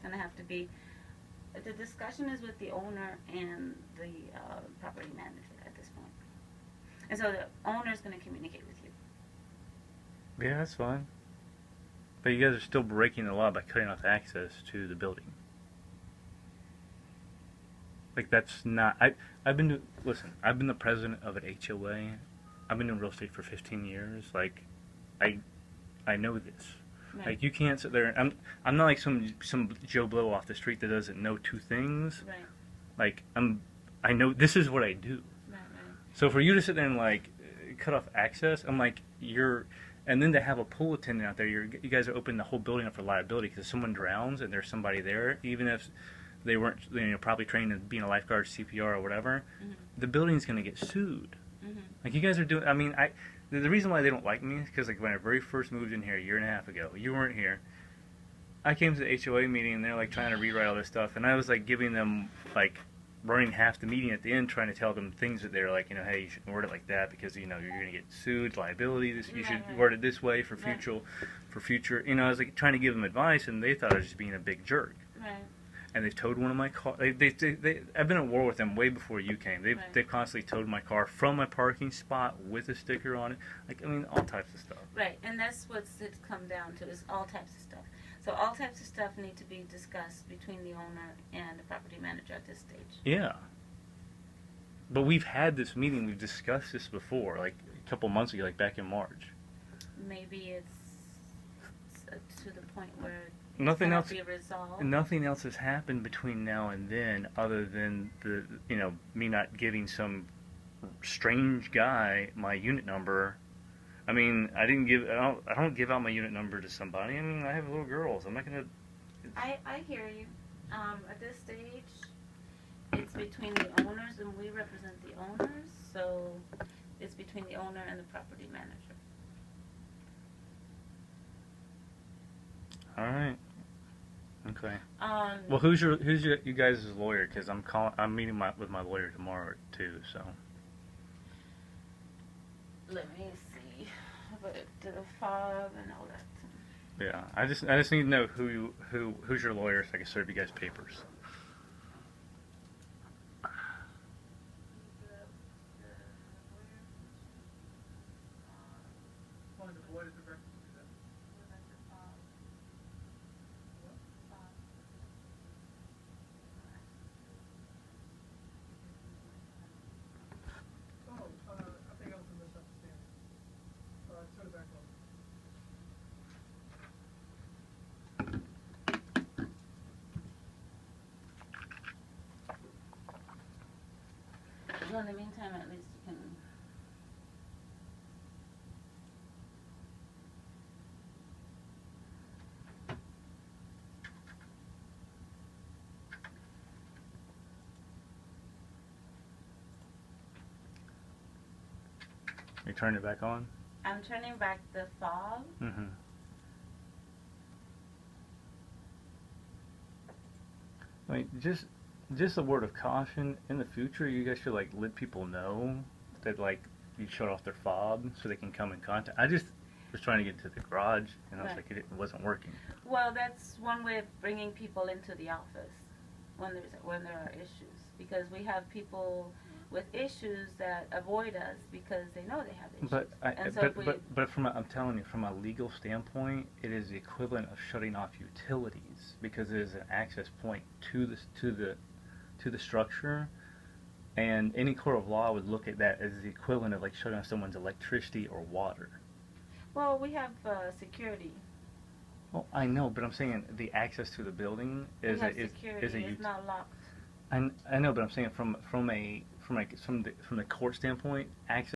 going to have to be, the discussion is with the owner and the property manager at this point. And so the owner is going to communicate with you. Yeah, that's fine. But you guys are still breaking the law by cutting off access to the building. Like, that's not... I've been the president of an HOA. I've been doing real estate for 15 years. Like, I know this. Right. Like, you can't sit there... I'm not like some Joe Blow off the street that doesn't know two things. Right. Like, I know this is what I do. Right. So for you to sit there and, like, cut off access, I'm like, and then to have a pool attendant out there, you guys are opening the whole building up for liability because if someone drowns and there's somebody there, even if they weren't, probably trained in being a lifeguard, CPR, or whatever, the building's going to get sued. Like, you guys are doing, the reason why they don't like me is because, like, when I very first moved in here a year and a half ago, you weren't here, I came to the HOA meeting and they're, like, trying to rewrite all this stuff, and I was, like, giving them, like, running half the meeting at the end, trying to tell them things that they're like, hey, you shouldn't word it like that because you're going to get sued, liability. You should word it this way for future. I was like trying to give them advice, and they thought I was just being a big jerk. Right. And they've towed one of my cars. I've been at war with them way before you came. They've constantly towed my car from my parking spot with a sticker on it. Like, all types of stuff. Right, and that's what it's come down to, is all types of stuff. So all types of stuff need to be discussed between the owner and the property manager at this stage. Yeah. But we've had this meeting, we've discussed this before, like a couple months ago, like back in March. Maybe it's to the point where nothing else be resolved. Nothing else has happened between now and then other than me not giving some strange guy my unit number. I don't give out my unit number to somebody. I have little girls. I'm not gonna. I hear you. At this stage, it's between the owners, and we represent the owners, so it's between the owner and the property manager. All right. Okay. Well, who's you guys' lawyer? Because I'm meeting with my lawyer tomorrow too. So. Let me see. But the FOB and all that. Yeah, I just need to know who's your lawyer so I can serve you guys papers. Well, in the meantime, at least you can. You turn it back on? I'm turning back the FOB. Just a word of caution. In the future, you guys should let people know that you shut off their fob so they can come in contact. I just was trying to get to the garage and I was like, it wasn't working. Well, that's one way of bringing people into the office when there are issues, because we have people with issues that avoid us because they know they have issues. But I'm telling you, from a legal standpoint, it is the equivalent of shutting off utilities because it is an access point to the structure, and any court of law would look at that as the equivalent of shutting off someone's electricity or water. Well, we have security. Well, I know, but I'm saying the access to the building is it's not locked. I know, but I'm saying from the court standpoint, access